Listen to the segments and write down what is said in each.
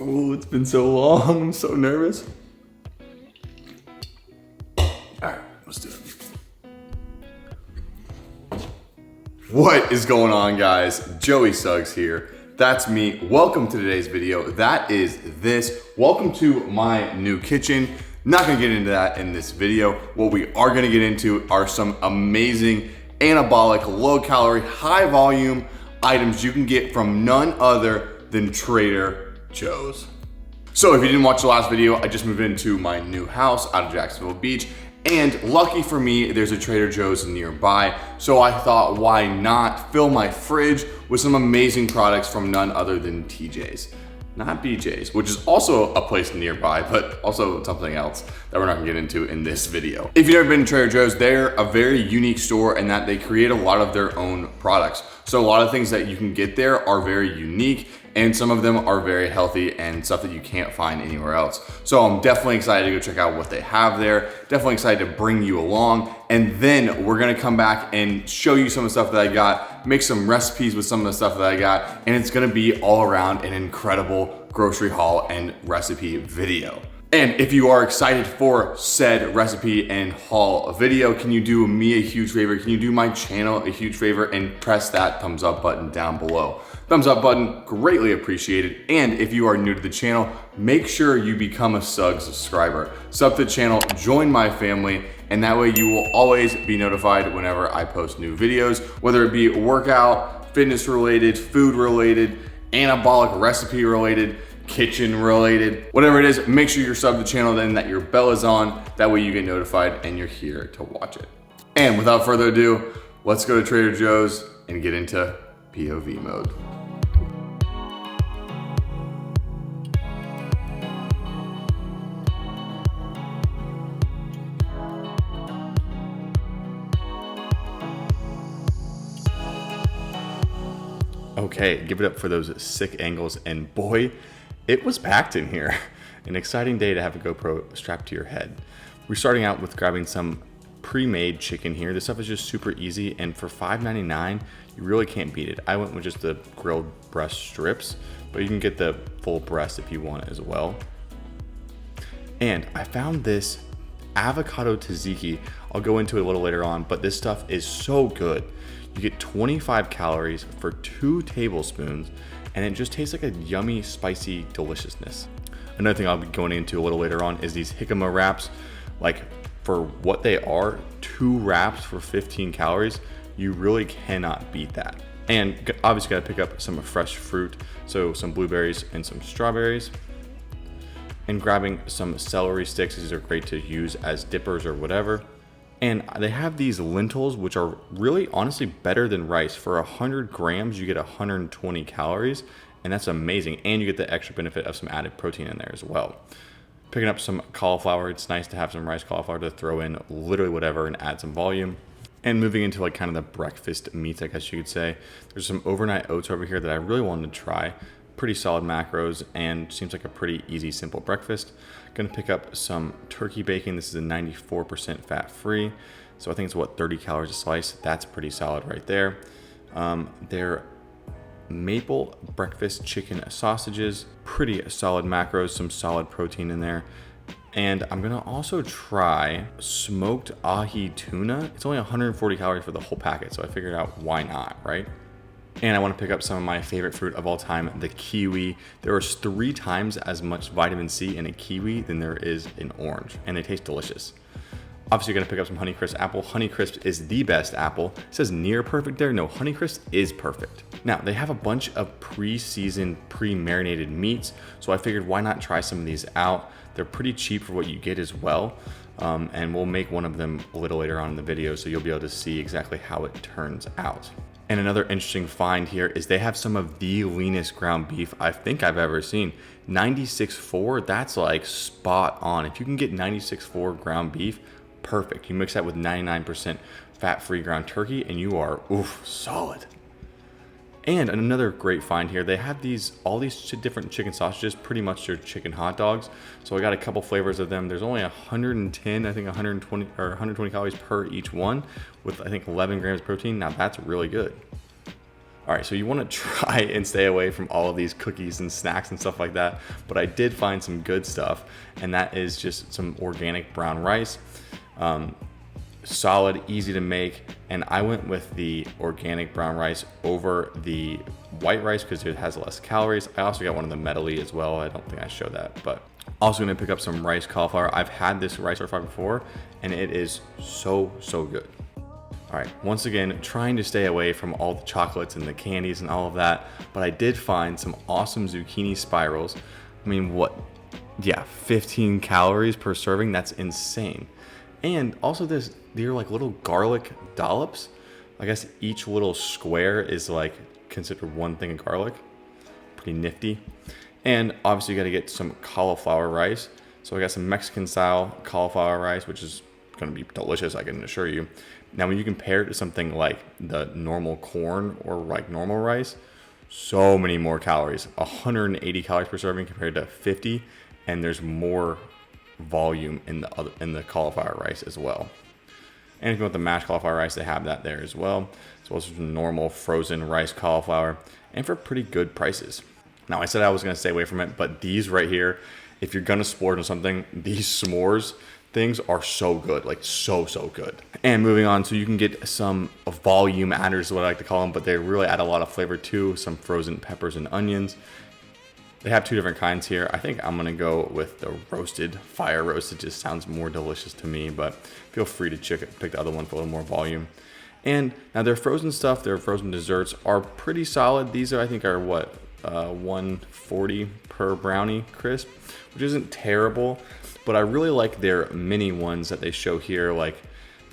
Oh, it's been so long. I'm so nervous. All right, let's do it. What is going on, guys? Joey Suggs here. That's me. Welcome to today's video. That is this. Welcome to my new kitchen. Not gonna get into that in this video. What we are gonna get into are some amazing anabolic, low calorie, high volume items you can get from none other than Trader Joe's. So if you didn't watch the last video, I just moved into my new house out of Jacksonville Beach, and lucky for me, there's a Trader Joe's nearby. So I thought, why not fill my fridge with some amazing products from none other than TJ's. Not BJ's, which is also a place nearby, but also something else that we're not gonna get into in this video. If you've never been to Trader Joe's, they're a very unique store in that they create a lot of their own products. So a lot of things that you can get there are very unique, and some of them are very healthy and stuff that you can't find anywhere else. So I'm definitely excited to go check out what they have there. Definitely excited to bring you along. And then we're gonna come back and show you some of the stuff that I got, make some recipes with some of the stuff that I got, and it's gonna be all around an incredible grocery haul and recipe video. And if you are excited for said recipe and haul video, can you do me a huge favor? Can you do my channel a huge favor and press that thumbs up button down below? Thumbs up button, greatly appreciated. And if you are new to the channel, make sure you become a Suggs subscriber. Sub to the channel, join my family, and that way you will always be notified whenever I post new videos, whether it be workout, fitness related, food related, anabolic recipe related, kitchen related, whatever it is, make sure you're subbed to the channel then that your bell is on. That way you get notified and you're here to watch it. And without further ado, let's go to Trader Joe's and get into POV mode. Okay, give it up for those sick angles, and boy, it was packed in here. An exciting day to have a GoPro strapped to your head. We're starting out with grabbing some pre-made chicken here. This stuff is just super easy, and for $5.99, you really can't beat it. I went with just the grilled breast strips, but you can get the full breast if you want as well. And I found this avocado tzatziki. I'll go into it a little later on, but this stuff is so good. You get 25 calories for 2 tablespoons, and it just tastes like a yummy, spicy deliciousness. Another thing I'll be going into a little later on is these jicama wraps. Like, for what they are, 2 wraps for 15 calories, you really cannot beat that. And obviously gotta pick up some fresh fruit, so some blueberries and some strawberries. And grabbing some celery sticks. These are great to use as dippers or whatever. And they have these lentils, which are really honestly better than rice. For 100 grams, you get 120 calories, and that's amazing. And you get the extra benefit of some added protein in there as well. Picking up some cauliflower. It's nice to have some rice cauliflower to throw in literally whatever and add some volume. And moving into like kind of the breakfast meats, I guess you could say. There's some overnight oats over here that I really wanted to try. Pretty solid macros and seems like a pretty easy, simple breakfast. Gonna pick up some turkey bacon. This is a 94% fat free. So I think it's what, 30 calories a slice. That's pretty solid right there. Their maple breakfast chicken sausages, pretty solid macros, some solid protein in there. And I'm gonna also try smoked ahi tuna. It's only 140 calories for the whole packet. So I figured out why not, right? And I want to pick up some of my favorite fruit of all time, the kiwi. There is 3 times as much vitamin C in a kiwi than there is in orange, and they taste delicious. Obviously, you're going to pick up some Honeycrisp apple. Honeycrisp is the best apple. It says near perfect there. No, Honeycrisp is perfect. Now, they have a bunch of pre-seasoned, pre-marinated meats, so I figured why not try some of these out. They're pretty cheap for what you get as well, and we'll make one of them a little later on in the video, so you'll be able to see exactly how it turns out. And another interesting find here is they have some of the leanest ground beef I think I've ever seen. 96.4, that's like spot on. If you can get 96.4 ground beef, perfect. You mix that with 99% fat-free ground turkey and you are, oof, solid. And another great find here, they have all these different chicken sausages, pretty much your chicken hot dogs. So I got a couple flavors of them. There's only 110, I think 120 calories per each one with I think 11 grams of protein. Now that's really good. All right, so you want to try and stay away from all of these cookies and snacks and stuff like that, but I did find some good stuff, and that is just some organic brown rice. Solid, easy to make, and I went with the organic brown rice over the white rice because it has less calories. I also got one of the medley as well. I don't think I showed that, but also gonna pick up some rice cauliflower. I've had this rice cauliflower before, and it is so good. All right, once again, trying to stay away from all the chocolates and the candies and all of that, but I did find some awesome zucchini spirals. I mean, what? Yeah, 15 calories per serving. That's insane. And also they're like little garlic dollops. I guess each little square is like considered one thing of garlic. Pretty nifty. And obviously you got to get some cauliflower rice. So I got some Mexican style cauliflower rice, which is going to be delicious, I can assure you. Now when you compare it to something like the normal corn or like normal rice, so many more calories. 180 calories per serving compared to 50, and there's more volume in the cauliflower rice as well. And if you want the mashed cauliflower rice, they have that there as well as some normal frozen rice cauliflower, and for pretty good prices. Now I said I was going to stay away from it, but these right here, if you're going to splurge on something, these s'mores things are so good, like so good. And moving on, so you can get some volume adders, is what I like to call them, but they really add a lot of flavor too. Some frozen peppers and onions. They have two different kinds here. I think I'm gonna go with the roasted, fire roasted. Just sounds more delicious to me, but feel free to pick the other one for a little more volume. And now their frozen stuff, their frozen desserts are pretty solid. These I think are what, 140 per brownie crisp, which isn't terrible, but I really like their mini ones that they show here, like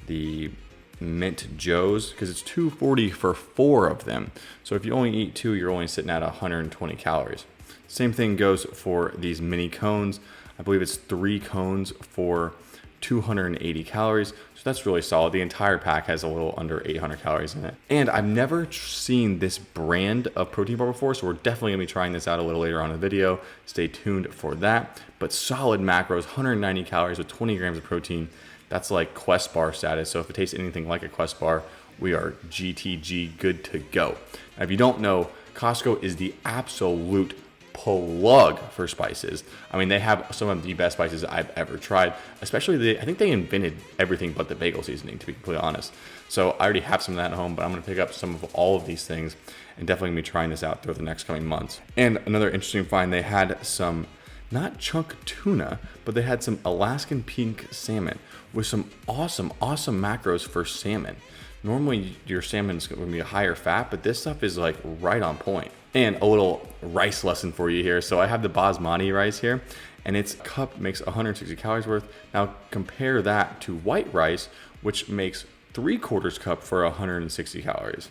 the Mint Joes, because it's $2.40 for 4 of them. So if you only eat 2, you're only sitting at 120 calories. Same thing goes for these mini cones. I believe it's 3 cones for 280 calories. So that's really solid. The entire pack has a little under 800 calories in it. And I've never seen this brand of protein bar before, so we're definitely gonna be trying this out a little later on in the video. Stay tuned for that. But solid macros, 190 calories with 20 grams of protein. That's like Quest bar status. So if it tastes anything like a Quest bar, we are GTG good to go. Now, if you don't know, Costco is the absolute plug for spices. I mean, they have some of the best spices I've ever tried, especially I think they invented everything but the bagel seasoning, to be completely honest. So I already have some of that at home, but I'm gonna pick up some of all of these things and definitely gonna be trying this out through the next coming months. And another interesting find, they had some, not chunk tuna, but they had some Alaskan pink salmon with some awesome macros for salmon. Normally your salmon is going to be a higher fat, but this stuff is like right on point. And a little rice lesson for you here. So I have the basmati rice here, and its cup makes 160 calories worth. Now compare that to white rice, which makes 3/4 cup for 160 calories.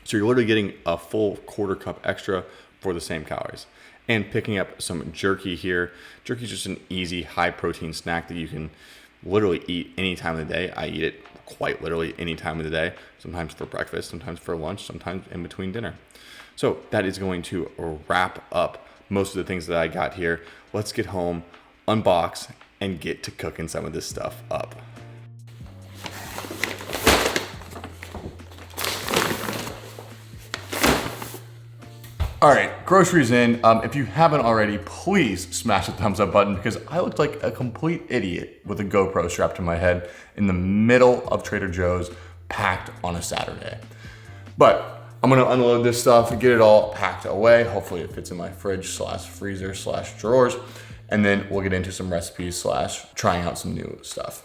So you're literally getting a full 1/4 cup extra for the same calories. And picking up some jerky here. Jerky is just an easy high protein snack that you can literally eat any time of the day. I eat it quite literally any time of the day, sometimes for breakfast, sometimes for lunch, sometimes in between dinner. So that is going to wrap up most of the things that I got here. Let's get home, unbox, and get to cooking some of this stuff up. All right, groceries in. If you haven't already, please smash the thumbs up button, because I looked like a complete idiot with a GoPro strapped to my head in the middle of Trader Joe's, packed on a Saturday. But I'm gonna unload this stuff and get it all packed away. Hopefully it fits in my fridge slash freezer slash drawers. And then we'll get into some recipes slash trying out some new stuff.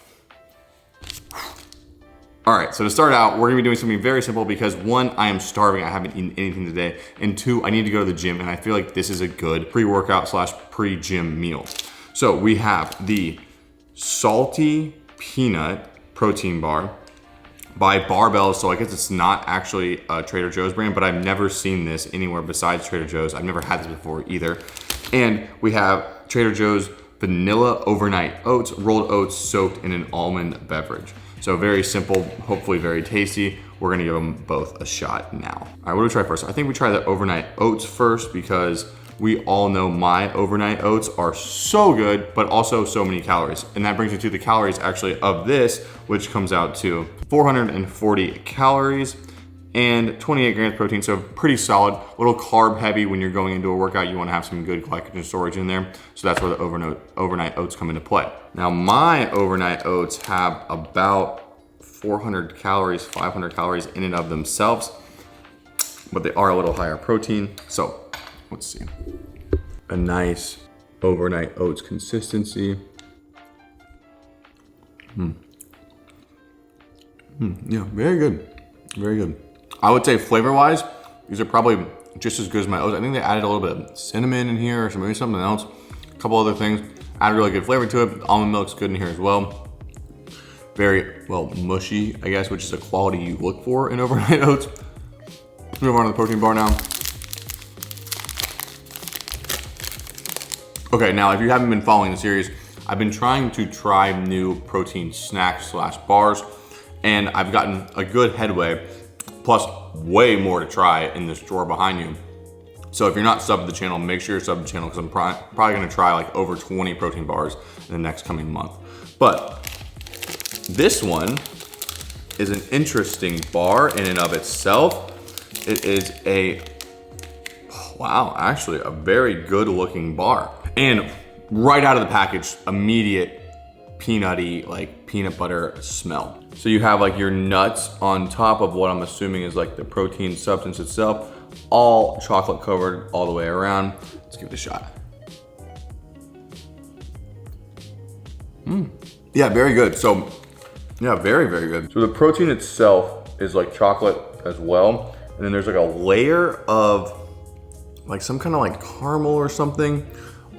All right, so to start out, we're gonna be doing something very simple because 1, I am starving, I haven't eaten anything today, and 2, I need to go to the gym, and I feel like this is a good pre-workout slash pre-gym meal. So we have the salty peanut protein bar by Barbells. So I guess it's not actually a Trader Joe's brand, but I've never seen this anywhere besides Trader Joe's. I've never had this before either. And we have Trader Joe's vanilla overnight oats, rolled oats soaked in an almond beverage. So very simple, hopefully very tasty. We're gonna give them both a shot now. All right, what do we try first? I think we try the overnight oats first, because we all know my overnight oats are so good, but also so many calories. And that brings me to the calories actually of this, which comes out to 440 calories. and 28 grams of protein, so pretty solid. A little carb heavy. When you're going into a workout, you wanna have some good glycogen storage in there. So that's where the overnight oats come into play. Now my overnight oats have about 400 calories, 500 calories in and of themselves, but they are a little higher protein. So let's see. A nice overnight oats consistency. Yeah, very good, very good. I would say flavor-wise, these are probably just as good as my oats. I think they added a little bit of cinnamon in here, or maybe something else, a couple other things. Added really good flavor to it. Almond milk's good in here as well. Very, well, mushy, I guess, which is a quality you look for in overnight oats. Let's move on to the protein bar now. Okay, now if you haven't been following the series, I've been trying to try new protein snacks / bars, and I've gotten a good headway, plus way more to try in this drawer behind you. So if you're not subbed to the channel, make sure you're subbed to the channel, because I'm probably gonna try like over 20 protein bars in the next coming month. But this one is an interesting bar in and of itself. It is wow, actually a very good looking bar. And right out of the package, immediate peanutty, like peanut butter smell. So you have like your nuts on top of what I'm assuming is like the protein substance itself, all chocolate covered all the way around. Let's give it a shot. Yeah, very good. So yeah, very, very good. So the protein itself is like chocolate as well. And then there's like a layer of like some kind of like caramel or something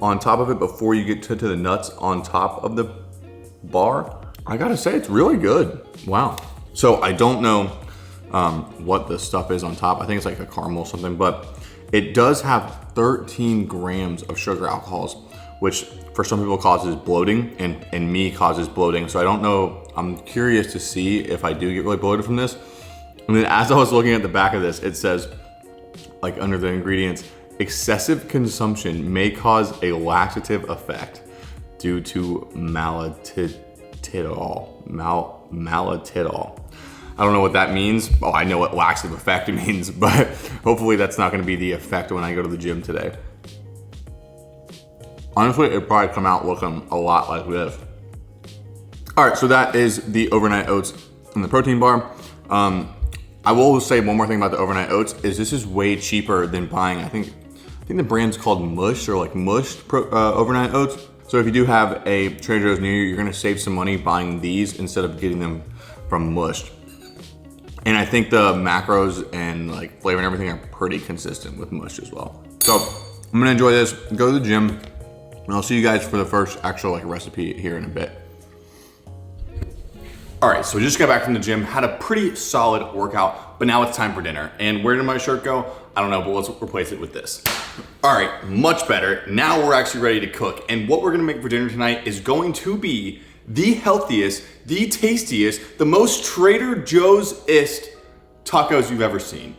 on top of it before you get to the nuts on top of the bar. I gotta say, it's really good. Wow. So I don't know what the stuff is on top. I think it's like a caramel or something, but it does have 13 grams of sugar alcohols, which for some people causes bloating, and me causes bloating. So I don't know, I'm curious to see if I do get really bloated from this. And then as I was looking at the back of this, it says, like under the ingredients, excessive consumption may cause a laxative effect due to maltitol. I don't know what that means. Oh, I know what laxative effect means, but hopefully that's not gonna be the effect when I go to the gym today. Honestly, it'd probably come out looking a lot like this. All right, so that is the overnight oats and the protein bar. I will say one more thing about the overnight oats is this is way cheaper than buying, I think the brand's called Mush, or like Mushed overnight oats. So if you do have a Trader Joe's near you, you're gonna save some money buying these instead of getting them from Mushed. And I think the macros and like flavor and everything are pretty consistent with Mushed as well. So I'm gonna enjoy this, go to the gym, and I'll see you guys for the first actual like recipe here in a bit. All right, so we just got back from the gym, had a pretty solid workout, but now it's time for dinner. And where did my shirt go? I don't know, but let's replace it with this. All right, much better. Now we're actually ready to cook. And what we're gonna make for dinner tonight is going to be the healthiest, the tastiest, the most Trader Joe's-ist tacos you've ever seen.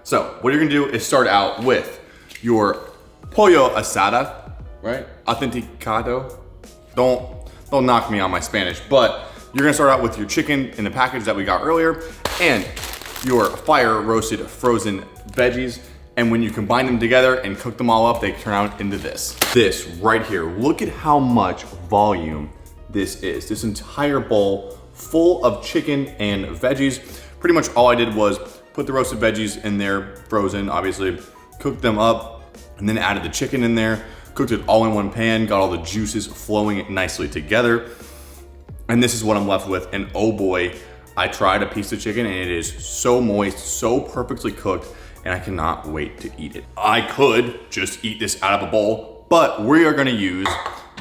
So what you're gonna do is start out with your pollo asada, right? Autenticado. Don't knock me on my Spanish, but you're gonna start out with your chicken in the package that we got earlier and your fire roasted frozen veggies. And when you combine them together and cook them all up, they turn out into this. This right here, look at how much volume this is. This entire bowl full of chicken and veggies. Pretty much all I did was put the roasted veggies in there, frozen, obviously, cooked them up, and then added the chicken in there, cooked it all in one pan, got all the juices flowing nicely together. And this is what I'm left with. And oh boy, I tried a piece of chicken and it is so moist, so perfectly cooked, and I cannot wait to eat it. I could just eat this out of a bowl, but we are gonna use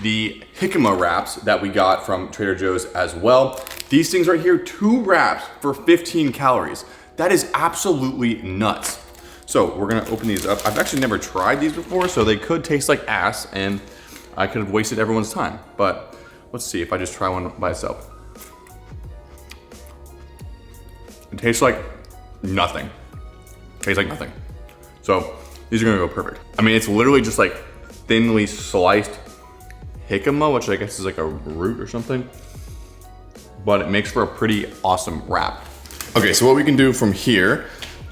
the jicama wraps that we got from Trader Joe's as well. These things right here, 2 wraps for 15 calories. That is absolutely nuts. So we're gonna open these up. I've actually never tried these before, so they could taste like ass and I could have wasted everyone's time, but let's see if I just try one by itself. It tastes like nothing. Tastes like nothing. So these are gonna go perfect. I mean, it's literally just like thinly sliced jicama, which I guess is like a root or something, but it makes for a pretty awesome wrap. Okay, so what we can do from here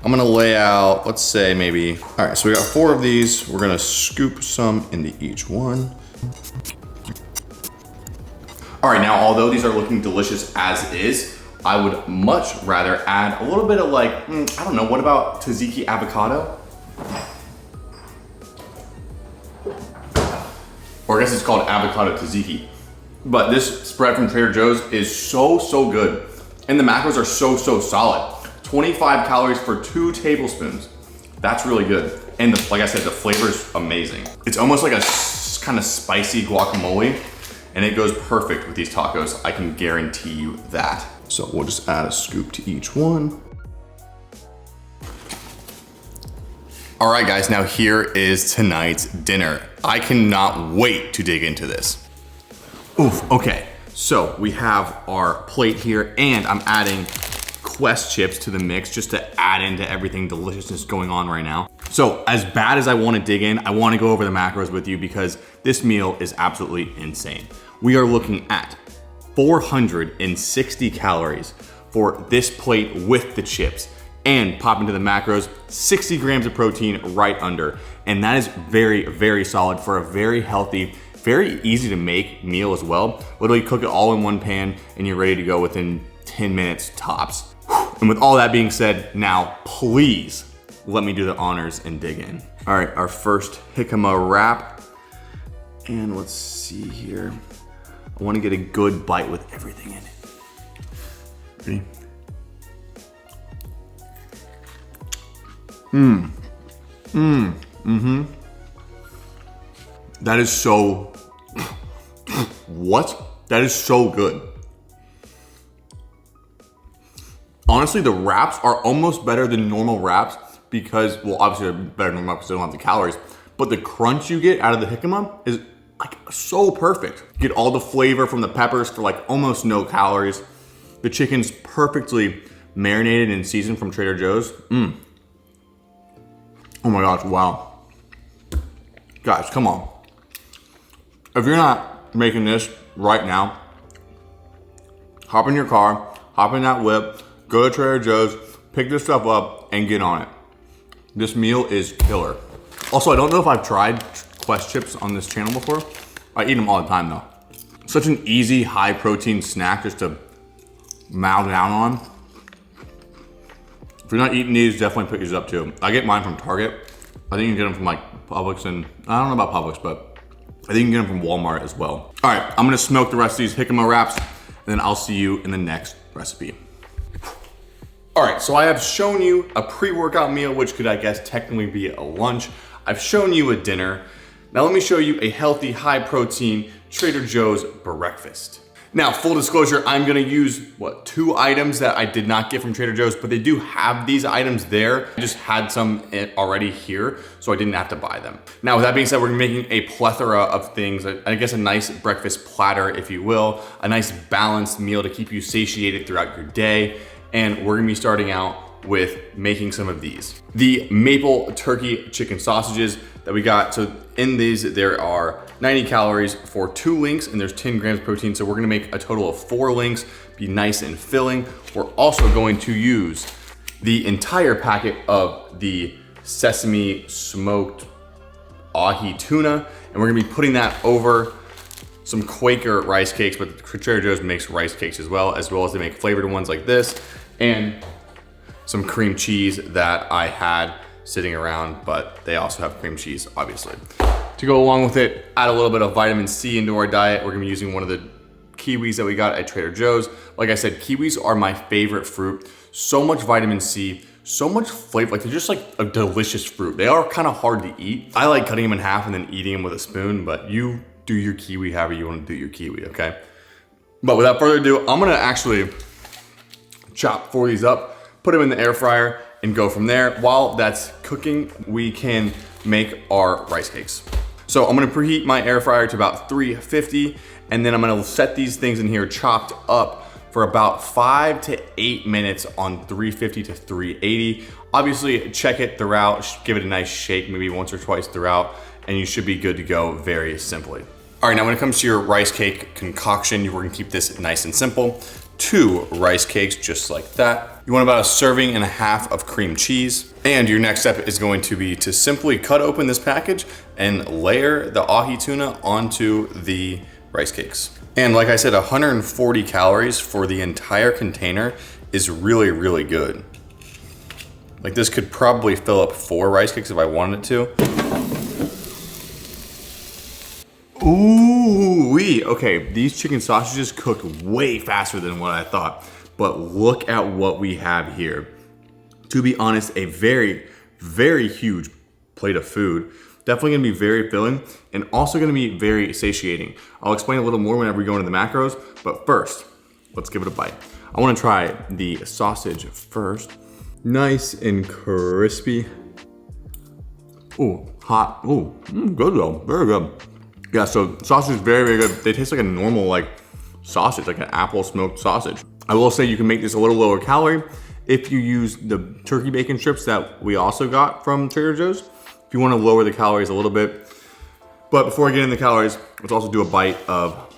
I'm gonna lay out, let's say maybe, all right, so we got 4 of these. We're gonna scoop some into each one. All right, now although these are looking delicious as is, I would much rather add a little bit of like, I don't know, what about tzatziki avocado? Or I guess it's called avocado tzatziki. But this spread from Trader Joe's is so good. And the macros are so solid. 25 calories for 2 tablespoons. That's really good. And like I said, the flavor's amazing. It's almost like a kind of spicy guacamole, and it goes perfect with these tacos. I can guarantee you that. So we'll just add a scoop to each one. All right guys, now here is tonight's dinner. I cannot wait to dig into this. Oof, okay. So we have our plate here, and I'm adding Quest chips to the mix just to add into everything deliciousness going on right now. So as bad as I want to dig in, I want to go over the macros with you because this meal is absolutely insane. We are looking at 460 calories for this plate with the chips, and pop into the macros, 60 grams of protein right under. And that is very solid for a very healthy, very easy to make meal as well. Literally cook it all in one pan and you're ready to go within 10 minutes tops. And with all that being said, now please let me do the honors and dig in. All right, our first jicama wrap. And let's see here. I wanna get a good bite with everything in it. Ready? That is so, what? That is so good. Honestly, the wraps are almost better than normal wraps because, well, obviously they're better than normal because they don't have the calories, but the crunch you get out of the jicama is like so perfect. You get all the flavor from the peppers for like almost no calories. The chicken's perfectly marinated and seasoned from Trader Joe's. Oh my gosh, wow. Guys, come on. If you're not making this right now, hop in your car, hop in that whip, go to Trader Joe's, pick this stuff up, and get on it. This meal is killer. Also, I don't know if I've tried Quest chips on this channel before. I eat them all the time though. Such an easy, high protein snack just to mow down on. If you're not eating these, definitely pick these up too. I get mine from Target. I think you can get them from like Publix, and I don't know about Publix, but I think you can get them from Walmart as well. All right, I'm gonna smoke the rest of these jicama wraps, and then I'll see you in the next recipe. All right, so I have shown you a pre-workout meal, which could, I guess, technically be a lunch. I've shown you a dinner. Now let me show you a healthy, high protein Trader Joe's breakfast. Now, full disclosure, I'm gonna use, 2 items that I did not get from Trader Joe's, but they do have these items there. I just had some already here, so I didn't have to buy them. Now, with that being said, we're making a plethora of things, I guess a nice breakfast platter, if you will, a nice balanced meal to keep you satiated throughout your day. And we're gonna be starting out with making some of these. The maple turkey chicken sausages that we got. So in these, there are 90 calories for 2 links, and there's 10 grams of protein. So we're gonna make a total of 4 links, be nice and filling. We're also going to use the entire packet of the sesame smoked ahi tuna, and we're gonna be putting that over some Quaker rice cakes, but Trader Joe's makes rice cakes as well as they make flavored ones like this, and some cream cheese that I had sitting around, but they also have cream cheese, obviously. To go along with it, add a little bit of vitamin C into our diet. We're gonna be using one of the kiwis that we got at Trader Joe's. Like I said, kiwis are my favorite fruit. So much vitamin C, so much flavor, like they're just like a delicious fruit. They are kind of hard to eat. I like cutting them in half and then eating them with a spoon, but you do your kiwi however you wanna do your kiwi, okay? But without further ado, I'm gonna actually chop 4 of these up, put them in the air fryer, and go from there. While that's cooking, we can make our rice cakes. So I'm gonna preheat my air fryer to about 350, and then I'm gonna set these things in here chopped up for about 5 to 8 minutes on 350 to 380. Obviously, check it throughout, give it a nice shake, maybe once or twice throughout, and you should be good to go very simply. All right, now when it comes to your rice cake concoction, we're gonna keep this nice and simple. 2 rice cakes just like that. You want about a serving and a half of cream cheese. And your next step is going to be to simply cut open this package and layer the ahi tuna onto the rice cakes. And like I said, 140 calories for the entire container is really, really good. Like this could probably fill up 4 rice cakes if I wanted it to. Ooh-wee. Okay, these chicken sausages cooked way faster than what I thought. But look at what we have here. To be honest, a very, very huge plate of food. Definitely gonna be very filling and also gonna be very satiating. I'll explain a little more whenever we go into the macros, but first, let's give it a bite. I wanna try the sausage first. Nice and crispy. Ooh, hot. Ooh, good though, very good. Yeah, so sausage is very, very good. They taste like a normal like sausage, like an apple smoked sausage. I will say you can make this a little lower calorie if you use the turkey bacon strips that we also got from Trader Joe's. If you wanna lower the calories a little bit. But before I get into the calories, let's also do a bite of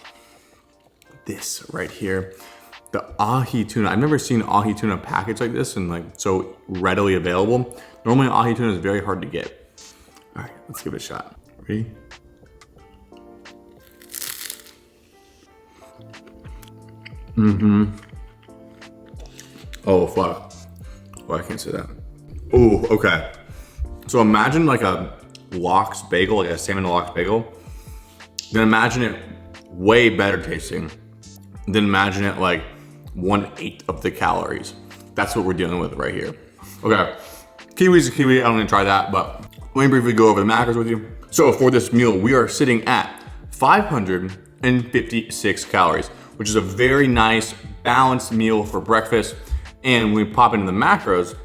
this right here. The ahi tuna. I've never seen ahi tuna packaged like this and like so readily available. Normally ahi tuna is very hard to get. All right, let's give it a shot. Ready? Oh, fuck. Oh, I can't say that. Oh, okay. So imagine like a lox bagel, like a salmon lox bagel. Then imagine it way better tasting. Then imagine it like 1/8 of the calories. That's what we're dealing with right here. Okay, kiwi's a kiwi. I'm gonna try that, but let me briefly go over the macros with you. So for this meal, we are sitting at 556 calories, which is a very nice balanced meal for breakfast. And when we pop into the macros,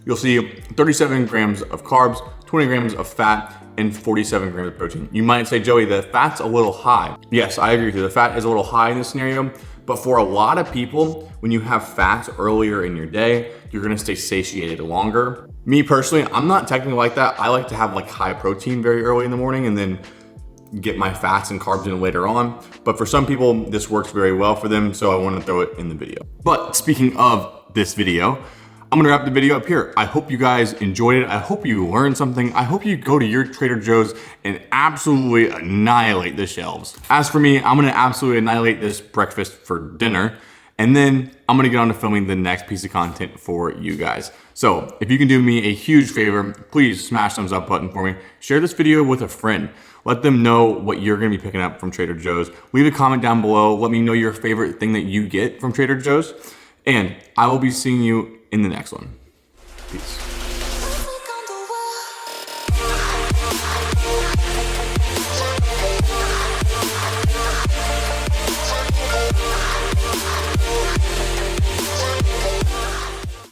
you'll see 37 grams of carbs, 20 grams of fat, and 47 grams of protein. You might say, Joey, the fat's a little high. Yes, I agree with you. The fat is a little high in this scenario, but for a lot of people, when you have fats earlier in your day, you're gonna stay satiated longer. Me personally, I'm not technically like that. I like to have like high protein very early in the morning and then get my fats and carbs in later on. But for some people, this works very well for them, so I wanna throw it in the video. But speaking of this video, I'm gonna wrap the video up here. I hope you guys enjoyed it. I hope you learned something. I hope you go to your Trader Joe's and absolutely annihilate the shelves. As for me, I'm gonna absolutely annihilate this breakfast for dinner. And then I'm gonna get on to filming the next piece of content for you guys. So if you can do me a huge favor, please smash thumbs up button for me. Share this video with a friend. Let them know what you're gonna be picking up from Trader Joe's. Leave a comment down below. Let me know your favorite thing that you get from Trader Joe's. And I will be seeing you in the next one. Peace.